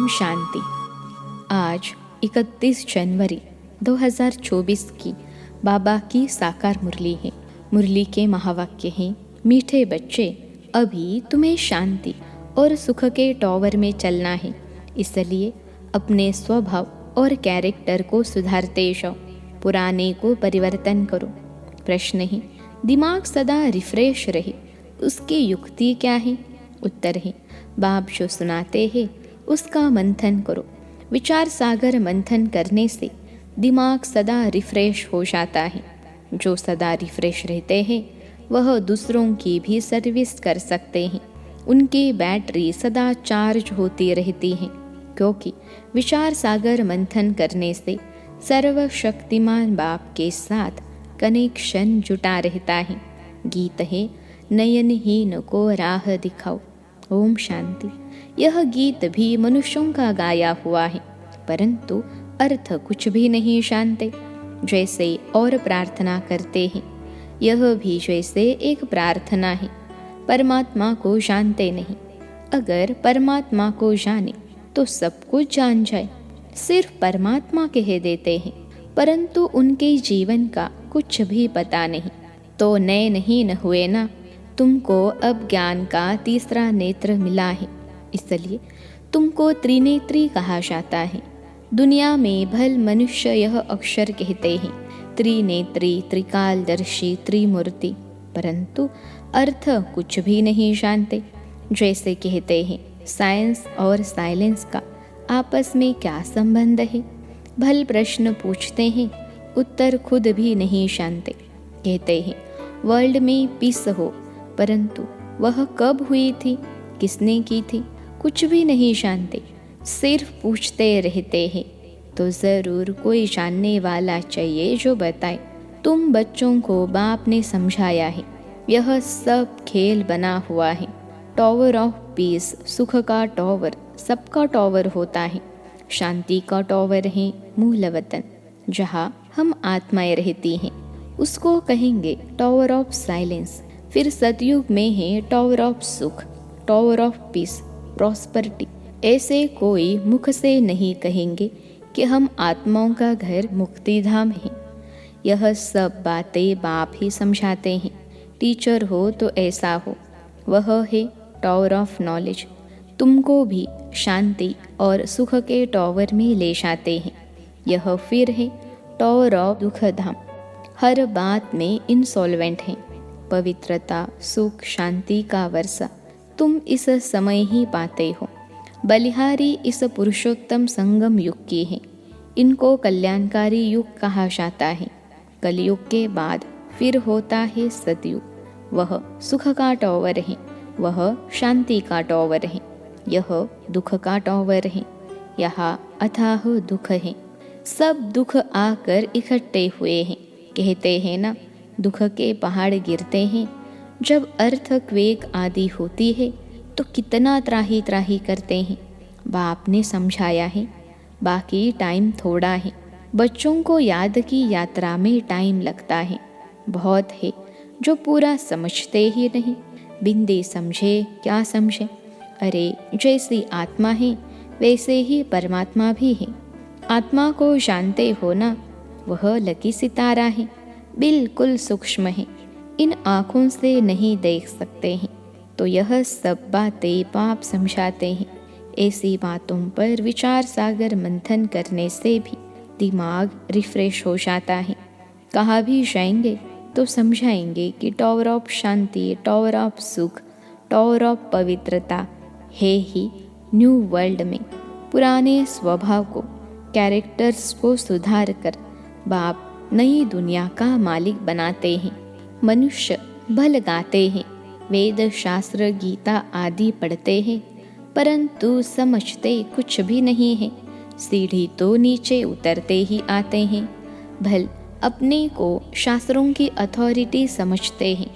ओम शांति। आज 31 जनवरी 2024 की बाबा की साकार मुरली है। मुरली के महावाक्य हैं, मीठे बच्चे, अभी तुम्हें शांति और सुख के टॉवर में चलना है, इसलिए अपने स्वभाव और कैरेक्टर को सुधारते जाओ, पुराने को परिवर्तन करो। प्रश्न है, दिमाग सदा रिफ्रेश रहे, उसकी युक्ति क्या है? उत्तर है, बाप जो सुनाते हैं उसका मंथन करो। विचार सागर मंथन करने से दिमाग सदा रिफ्रेश हो जाता है। जो सदा रिफ्रेश रहते हैं वह दूसरों की भी सर्विस कर सकते हैं। उनकी बैटरी सदा चार्ज होती रहती है, क्योंकि विचार सागर मंथन करने से सर्वशक्तिमान बाप के साथ कनेक्शन जुटा रहता है। गीत है, नयनहीन को राह दिखाओ। ओम शांति। यह गीत भी मनुष्यों का गाया हुआ है, परंतु अर्थ कुछ भी नहीं जानते। जैसे और प्रार्थना करते हैं, यह भी जैसे एक प्रार्थना है। परमात्मा को जानते नहीं। अगर परमात्मा को जाने तो सब कुछ जान जाए। सिर्फ परमात्मा कह देते हैं, परंतु उनके जीवन का कुछ भी पता नहीं। तो नए नहीं न हुए ना। तुमको अब ज्ञान का तीसरा नेत्र मिला है, इसलिए तुमको त्रिनेत्री कहा जाता है। दुनिया में भल मनुष्य यह अक्षर कहते हैं, त्रिनेत्री, त्रिकालदर्शी, त्रिमूर्ति, परंतु अर्थ कुछ भी नहीं जानते। जैसे कहते हैं, साइंस और साइलेंस का आपस में क्या संबंध है? भल प्रश्न पूछते हैं, उत्तर खुद भी नहीं जानते। कहते हैं वर्ल्ड में पीस हो, परंतु वह कब हुई थी, किसने की थी, कुछ भी नहीं जानते। सिर्फ पूछते रहते हैं। तो ज़रूर कोई जानने वाला चाहिए जो बताए। तुम बच्चों को बाप ने समझाया है, यह सब खेल बना हुआ है। टॉवर ऑफ पीस, सुख का टॉवर सबका टॉवर होता है। शांति का टॉवर है मूल वतन, जहाँ हम आत्माएं रहती हैं, उसको कहेंगे टॉवर ऑफ साइलेंस। फिर सतयुग में है टॉवर ऑफ सुख, टॉवर ऑफ पीस, प्रॉस्पेरिटी। ऐसे कोई मुख से नहीं कहेंगे कि हम आत्माओं का घर मुक्ति धाम है। यह सब बातें बाप ही समझाते हैं। टीचर हो तो ऐसा हो। वह है टॉवर ऑफ नॉलेज। तुमको भी शांति और सुख के टॉवर में ले जाते हैं। यह फिर है टॉवर ऑफ दुख धाम। हर बात में इंसॉल्वेंट है। पवित्रता, सुख, शांति का वर्षा तुम इस समय ही पाते हो। बलिहारी इस पुरुषोत्तम संगम युग की है। इनको कल्याणकारी युग कहा जाता है। कलयुग के बाद फिर होता है सतयुग। वह सुख का टॉवर है, वह शांति का टॉवर है, यह दुख का टॉवर है। यहाँ अथाह दुख है। सब दुख आकर इकट्ठे हुए हैं। कहते हैं ना, दुख के पहाड़ गिरते हैं। जब अर्थक्वेक आदि होती है तो कितना त्राही त्राही करते हैं। बाप ने समझाया है, बाकी टाइम थोड़ा है। बच्चों को याद की यात्रा में टाइम लगता है। बहुत है जो पूरा समझते ही नहीं। बिंदे समझे क्या समझे। अरे जैसी आत्मा है वैसे ही परमात्मा भी है। आत्मा को जानते हो ना, वह लकी सितारा है, बिल्कुल सूक्ष्म है। इन आँखों से नहीं देख सकते हैं। तो यह सब बातें बाप समझाते हैं। ऐसी बातों पर विचार सागर मंथन करने से भी दिमाग रिफ्रेश हो जाता है। कहाँ भी जाएंगे तो समझाएंगे कि tower of Shanti, tower of सुख, टॉवर ऑफ पवित्रता है ही न्यू वर्ल्ड में। पुराने स्वभाव को, कैरेक्टर्स को सुधार कर बाप नई दुनिया का मालिक बनाते हैं। मनुष्य भल गाते हैं, वेद शास्त्र गीता आदि पढ़ते हैं, परंतु समझते कुछ भी नहीं है। सीढ़ी तो नीचे उतरते ही आते हैं। भल अपने को शास्त्रों की अथॉरिटी समझते हैं,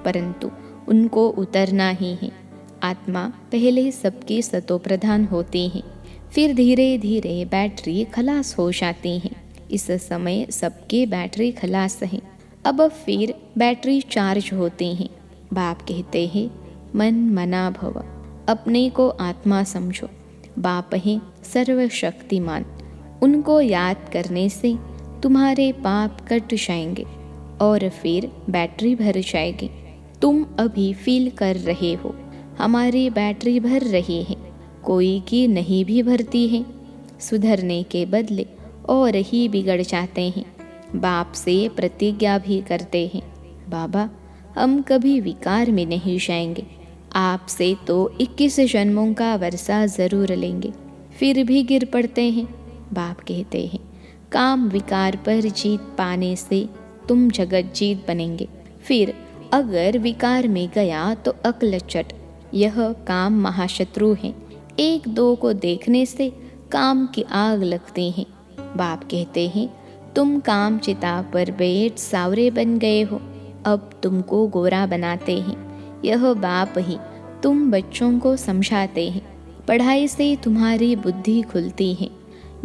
परंतु उनको उतरना ही है। आत्मा पहले सबकी सतोप्रधान होती है, फिर धीरे धीरे बैटरी खलास हो जाती है। इस समय सबके बैटरी खलास है। अब फिर बैटरी चार्ज होती हैं। बाप कहते हैं मन मना भव, अपने को आत्मा समझो। बाप हैं सर्वशक्तिमान, उनको याद करने से तुम्हारे पाप कट जाएंगे और फिर बैटरी भर जाएगी। तुम अभी फील कर रहे हो हमारी बैटरी भर रही है, कोई की नहीं भी भरती है। सुधरने के बदले और ही बिगड़ जाते हैं। बाप से प्रतिज्ञा भी करते हैं, बाबा हम कभी विकार में नहीं जाएंगे, आपसे तो 21 जन्मों का वर्षा ज़रूर लेंगे, फिर भी गिर पड़ते हैं। बाप कहते हैं काम विकार पर जीत पाने से तुम जगत जीत बनेंगे। फिर अगर विकार में गया तो अकलचट, यह काम महाशत्रु है। एक दो को देखने से काम की आग लगती है। बाप कहते हैं तुम काम चिता पर बैठ सावरे बन गए हो, अब तुमको गोरा बनाते हैं। यह बाप ही तुम बच्चों को समझाते हैं। पढ़ाई से तुम्हारी बुद्धि खुलती है।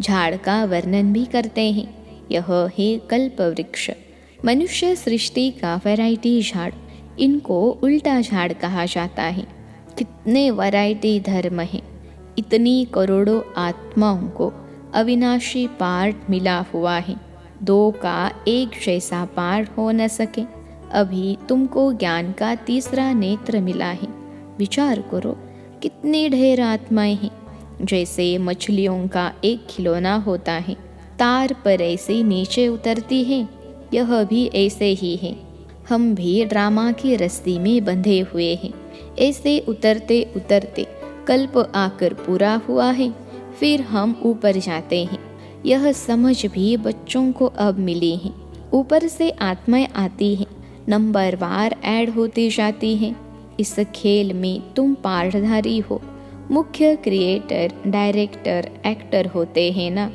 झाड़ का वर्णन भी करते हैं, यह है कल्प वृक्ष। मनुष्य सृष्टि का वैरायटी झाड़, इनको उल्टा झाड़ कहा जाता है। कितने वैरायटी धर्म हैं, इतनी करोड़ों आत्माओं को अविनाशी पार्ट मिला हुआ है। दो का एक जैसा पार्ट हो न सके। अभी तुमको ज्ञान का तीसरा नेत्र मिला है। विचार करो कितनी ढेर आत्माएं हैं। जैसे मछलियों का एक खिलौना होता है, तार पर ऐसे नीचे उतरती है, यह भी ऐसे ही है। हम भी ड्रामा की रस्सी में बंधे हुए हैं। ऐसे उतरते उतरते कल्प आकर पूरा हुआ है, फिर हम ऊपर जाते हैं। यह समझ भी बच्चों को अब मिली है। ऊपर से आत्माएं आती हैं, नंबर वार ऐड होती जाती हैं। इस खेल में तुम पार्टधारी हो। मुख्य क्रिएटर, डायरेक्टर, एक्टर होते हैं ना।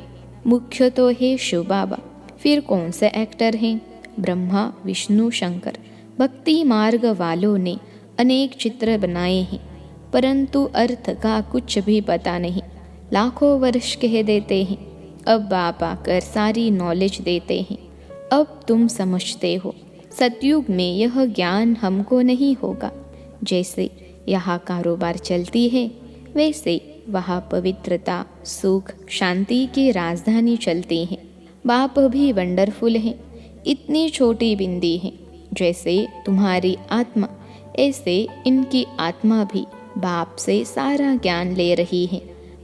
मुख्य तो है शिव बाबा, फिर कौन से एक्टर हैं? ब्रह्मा, विष्णु, शंकर। भक्ति मार्ग वालों ने अनेक चित्र बनाए हैं, परंतु अर्थ का कुछ भी पता नहीं। लाखों वर्ष कह देते हैं, अब बाप आकर सारी नॉलेज देते हैं। अब तुम समझते हो। सतयुग में यह ज्ञान हमको नहीं होगा। जैसे यहाँ कारोबार चलती है, वैसे वहाँ पवित्रता, सुख, शांति की राजधानी चलती है। बाप भी वंडरफुल है। इतनी छोटी बिंदी है। जैसे तुम्हारी आत्मा, ऐसे इनकी आत्मा भी बाप से सारा ज्ञान ले रही है।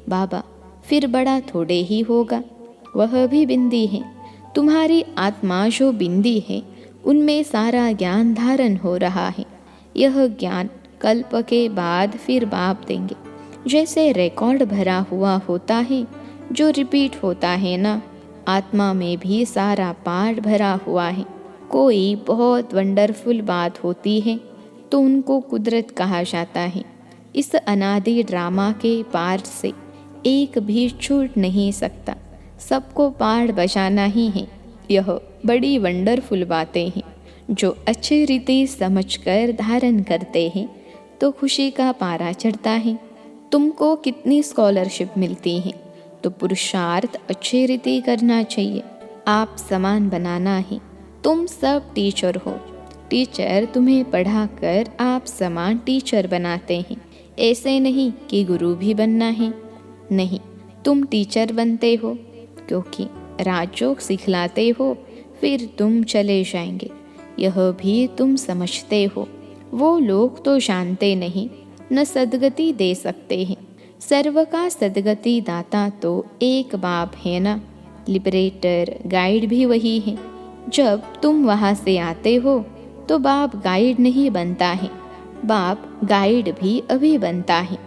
बाबा फिर बड़ा थोड़े ही होगा, वह भी बिंदी है। तुम्हारी आत्मा जो बिंदी है, उनमें सारा ज्ञान धारण हो रहा है। यह ज्ञान कल्प के बाद फिर बाप देंगे। जैसे रिकॉर्ड भरा हुआ होता है जो रिपीट होता है ना, आत्मा में भी सारा पार्ट भरा हुआ है। कोई बहुत वंडरफुल बात होती है तो उनको कुदरत कहा जाता है। इस अनादि ड्रामा के पार्ट से एक भी छूट नहीं सकता। सबको पार्ट बजाना ही है। यह बड़ी वंडरफुल बातें हैं जो अच्छी रीति समझकर धारण करते हैं तो खुशी का पारा चढ़ता है। तुमको कितनी स्कॉलरशिप मिलती है, तो पुरुषार्थ अच्छी रीति करना चाहिए। आप समान बनाना है। तुम सब टीचर हो। टीचर तुम्हें पढ़ाकर आप समान टीचर बनाते हैं। ऐसे नहीं कि गुरु भी बनना है। नहीं, तुम टीचर बनते हो क्योंकि राजयोग सिखलाते हो, फिर तुम चले जाएंगे। यह भी तुम समझते हो। वो लोग तो जानते नहीं, न सदगति दे सकते हैं। सर्व का सदगति दाता तो एक बाप है ना। लिबरेटर, गाइड भी वही है। जब तुम वहाँ से आते हो तो बाप गाइड नहीं बनता है, बाप गाइड भी अभी बनता है।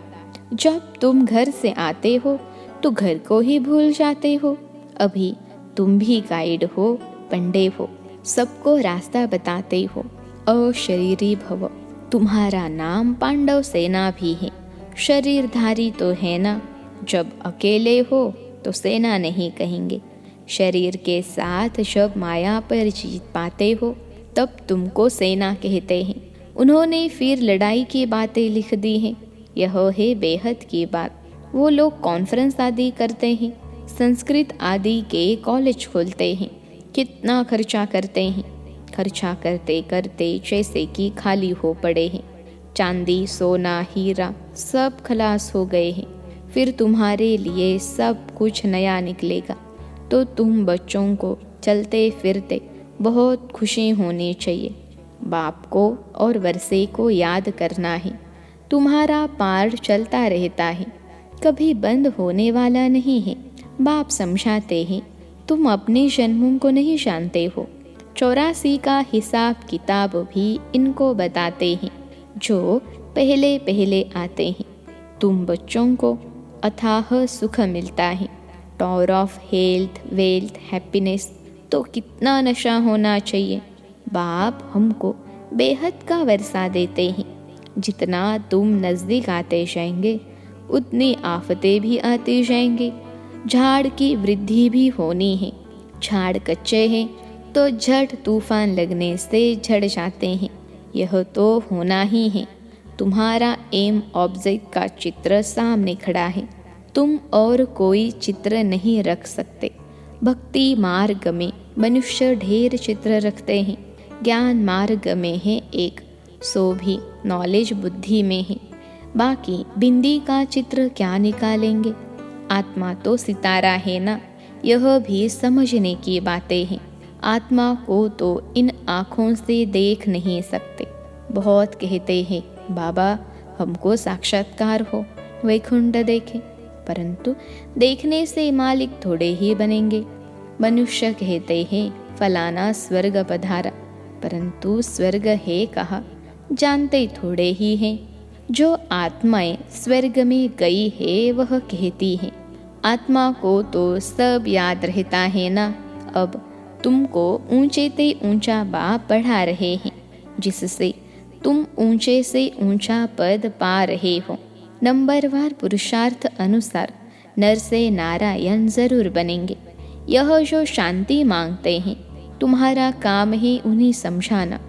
जब तुम घर से आते हो तो घर को ही भूल जाते हो। अभी तुम भी गाइड हो, पंडे हो, सबको रास्ता बताते हो। अशरीरी भव। तुम्हारा नाम पांडव सेना भी है। शरीरधारी तो है ना। जब अकेले हो तो सेना नहीं कहेंगे। शरीर के साथ जब माया पर जीत पाते हो तब तुमको सेना कहते हैं। उन्होंने फिर लड़ाई की बातें लिख दी हैं। यह है बेहद की बात। वो लोग कॉन्फ्रेंस आदि करते हैं, संस्कृत आदि के कॉलेज खोलते हैं, कितना खर्चा करते हैं। खर्चा करते करते जैसे कि खाली हो पड़े हैं। चांदी, सोना, हीरा सब खलास हो गए हैं। फिर तुम्हारे लिए सब कुछ नया निकलेगा। तो तुम बच्चों को चलते फिरते बहुत खुशी होनी चाहिए। बाप को और वर्षे को याद करना है। तुम्हारा पार्ट चलता रहता है, कभी बंद होने वाला नहीं है। बाप समझाते हैं, तुम अपने जन्मों को नहीं जानते हो। 84 का हिसाब किताब भी इनको बताते हैं, जो पहले पहले आते हैं। तुम बच्चों को अथाह सुख मिलता है, टॉर ऑफ हेल्थ, वेल्थ, हैप्पीनेस। तो कितना नशा होना चाहिए। बाप हमको बेहद का वर्षा देते हैं। जितना तुम नज़दीक आते जाएंगे, उतनी आफतें भी आती जाएंगी। झाड़ की वृद्धि भी होनी है। झाड़ कच्चे हैं तो झट तूफान लगने से झड़ जाते हैं। यह तो होना ही है। तुम्हारा एम ऑब्जेक्ट का चित्र सामने खड़ा है। तुम और कोई चित्र नहीं रख सकते। भक्ति मार्ग में मनुष्य ढेर चित्र रखते हैं। ज्ञान मार्ग में है एक, सो भी नॉलेज बुद्धि में है। बाकी बिंदी का चित्र क्या निकालेंगे। आत्मा तो सितारा है ना। यह भी समझने की बातें हैं। आत्मा को तो इन आँखों से देख नहीं सकते। बहुत कहते हैं, बाबा हमको साक्षात्कार हो, वैकुंठ देखे, परंतु देखने से मालिक थोड़े ही बनेंगे। मनुष्य कहते हैं फलाना स्वर्ग पधारा, परंतु स्वर्ग है कहा, जानते थोड़े ही हैं। जो आत्माएं स्वर्ग में गई है वह कहती है, आत्मा को तो सब याद रहता है ना। अब तुमको ऊंचे ते ऊंचा बाप बढ़ा रहे हैं, जिससे तुम ऊंचे से ऊंचा पद पा रहे हो। नंबरवार पुरुषार्थ अनुसार नर से नारायण जरूर बनेंगे। यह जो शांति मांगते हैं, तुम्हारा काम है उन्हें समझाना।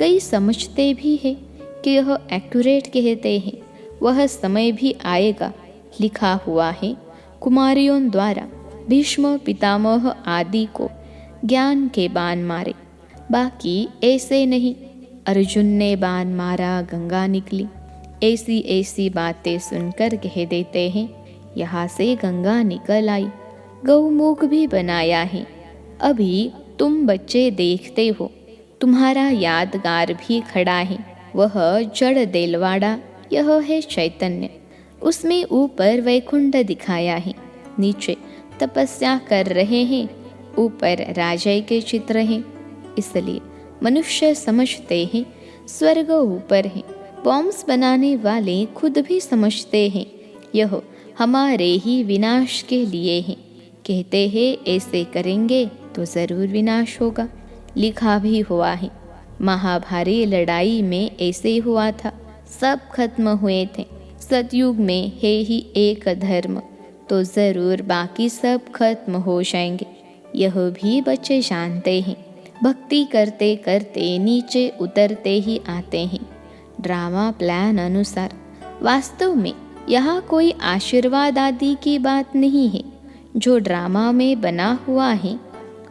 कई समझते भी हैं कि यह एक्यूरेट कहते हैं। वह समय भी आएगा, लिखा हुआ है, कुमारियों द्वारा भीष्म पितामह आदि को ज्ञान के बाण मारे। बाकी ऐसे नहीं, अर्जुन ने बाण मारा, गंगा निकली। ऐसी ऐसी बातें सुनकर कह देते हैं, यहाँ से गंगा निकल आई। गौमुख भी बनाया है। अभी तुम बच्चे देखते हो, तुम्हारा यादगार भी खड़ा है। वह जड़ देलवाड़ा, यह है चैतन्य। उसमें ऊपर वैकुंठ दिखाया है, नीचे तपस्या कर रहे हैं, ऊपर राजय के चित्र हैं। इसलिए मनुष्य समझते हैं स्वर्ग ऊपर है। बॉम्ब्स बनाने वाले खुद भी समझते हैं यह हमारे ही विनाश के लिए है। कहते हैं ऐसे करेंगे तो ज़रूर विनाश होगा। लिखा भी हुआ है, महाभारी लड़ाई में ऐसे हुआ था, सब खत्म हुए थे। सतयुग में है ही एक धर्म, तो ज़रूर बाकी सब खत्म हो जाएंगे। यह भी बच्चे जानते हैं। भक्ति करते करते नीचे उतरते ही आते हैं। ड्रामा प्लान अनुसार वास्तव में यहाँ कोई आशीर्वाद आदि की बात नहीं है। जो ड्रामा में बना हुआ है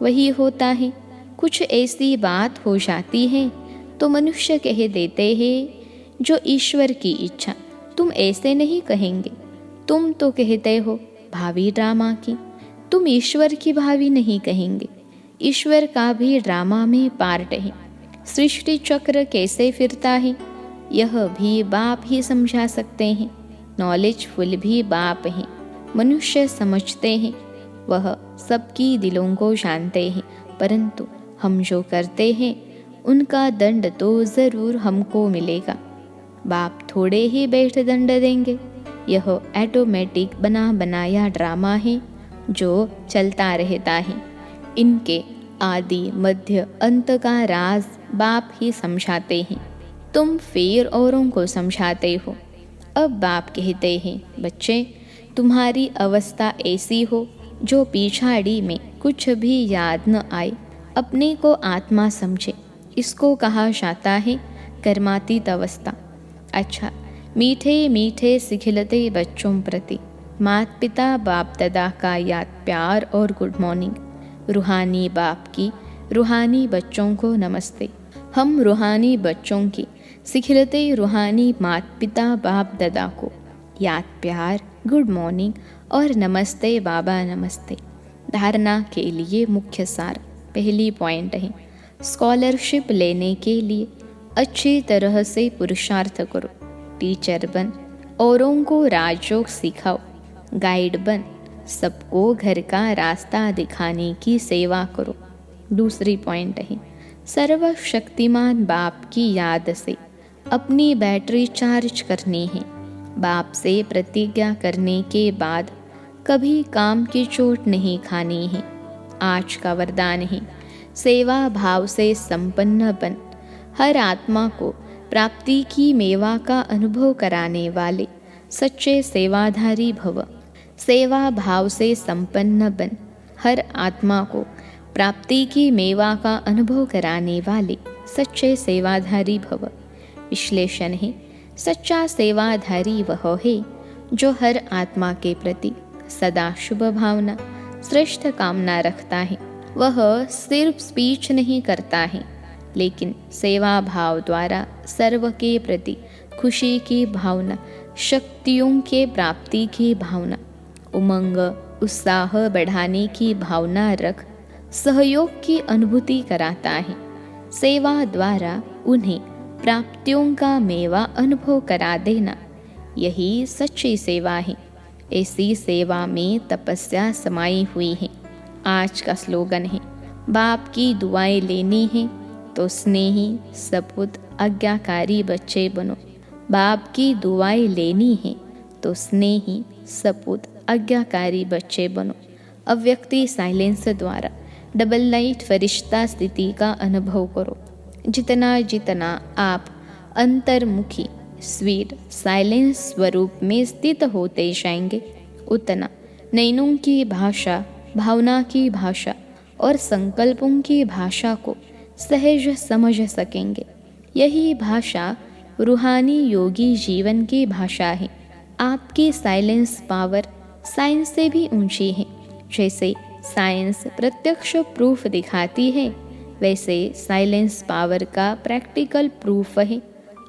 वही होता है। कुछ ऐसी बात हो जाती है तो मनुष्य कह देते हैं जो ईश्वर की इच्छा। तुम ऐसे नहीं कहेंगे, तुम तो कहते हो भावी ड्रामा की, तुम ईश्वर की भावी नहीं कहेंगे। ईश्वर का भी ड्रामा में पार्ट है। सृष्टि चक्र कैसे फिरता है यह भी बाप ही समझा सकते हैं। नॉलेजफुल भी बाप हैं। मनुष्य समझते हैं, वह सबकी दिलों को जानते हैं, परंतु हम जो करते हैं उनका दंड तो ज़रूर हमको मिलेगा। बाप थोड़े ही बैठ दंड देंगे। यह ऑटोमेटिक बना बनाया ड्रामा है जो चलता रहता है। इनके आदि मध्य अंत का राज बाप ही समझाते हैं। तुम फिर औरों को समझाते हो। अब बाप कहते हैं, बच्चे तुम्हारी अवस्था ऐसी हो जो पिछाड़ी में कुछ भी याद न आए, अपने को आत्मा समझे। इसको कहा जाता है कर्मातीत अवस्था। अच्छा, मीठे मीठे सिखिलते बच्चों प्रति माता पिता बाप दादा का याद, प्यार और गुड मॉर्निंग। रूहानी बाप की रूहानी बच्चों को नमस्ते। हम रूहानी बच्चों की सिखिलते रूहानी माता पिता बाप दादा को याद, प्यार, गुड मॉर्निंग और नमस्ते बाबा नमस्ते। धारणा के लिए मुख्य सार। पहली पॉइंट है, स्कॉलरशिप लेने के लिए अच्छी तरह से पुरुषार्थ करो। टीचर बन, औरों को राजयोग सिखाओ। गाइड बन, सबको घर का रास्ता दिखाने की सेवा करो। दूसरी पॉइंट है, सर्वशक्तिमान बाप की याद से अपनी बैटरी चार्ज करनी है। बाप से प्रतिज्ञा करने के बाद कभी काम की चोट नहीं खानी है। आज का वरदान है, सेवा भाव से संपन्न बन, हर आत्मा को प्राप्ति की मेवा का अनुभव कराने वाले सच्चे सेवाधारी भव। सेवा भाव से संपन्न बन, हर आत्मा को प्राप्ति की मेवा का अनुभव कराने वाले सच्चे सेवाधारी भव। विश्लेषण है, सच्चा सेवाधारी वह है जो हर आत्मा के प्रति सदा शुभ भावना, श्रेष्ठ कामना रखता है। वह सिर्फ स्पीच नहीं करता है, लेकिन सेवा भाव द्वारा सर्व के प्रति खुशी की भावना, शक्तियों के प्राप्ति की भावना, उमंग उत्साह बढ़ाने की भावना रख सहयोग की अनुभूति कराता है। सेवा द्वारा उन्हें प्राप्तियों का मेवा अनुभव करा देना, यही सच्ची सेवा है। ऐसी सेवा में तपस्या समाई हुई है। आज का स्लोगन है, बाप की दुआएं लेनी है तो स्नेही सपूत आज्ञाकारी बच्चे बनो। बाप की दुआएं लेनी है तो स्नेही सपूत आज्ञाकारी बच्चे बनो। अव्यक्ति साइलेंस द्वारा डबल लाइट फरिश्ता स्थिति का अनुभव करो। जितना जितना आप अंतर्मुखी स्वीट साइलेंस स्वरूप में स्थित होते जाएंगे, उतना नैनों की भाषा, भावना की भाषा और संकल्पों की भाषा को सहज समझ सकेंगे। यही भाषा रूहानी योगी जीवन की भाषा है। आपकी साइलेंस पावर साइंस से भी ऊंची है। जैसे साइंस प्रत्यक्ष प्रूफ दिखाती है, वैसे साइलेंस पावर का प्रैक्टिकल प्रूफ है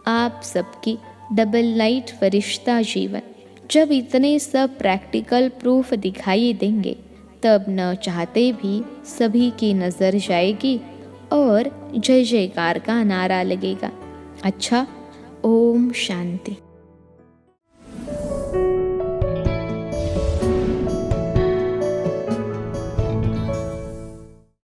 आप सबकी डबल लाइट फरिश्ता जीवन। जब इतने सब प्रैक्टिकल प्रूफ दिखाई देंगे, तब न चाहते भी सभी की नज़र जाएगी और जय जयकार का नारा लगेगा। अच्छा, ओम शांति।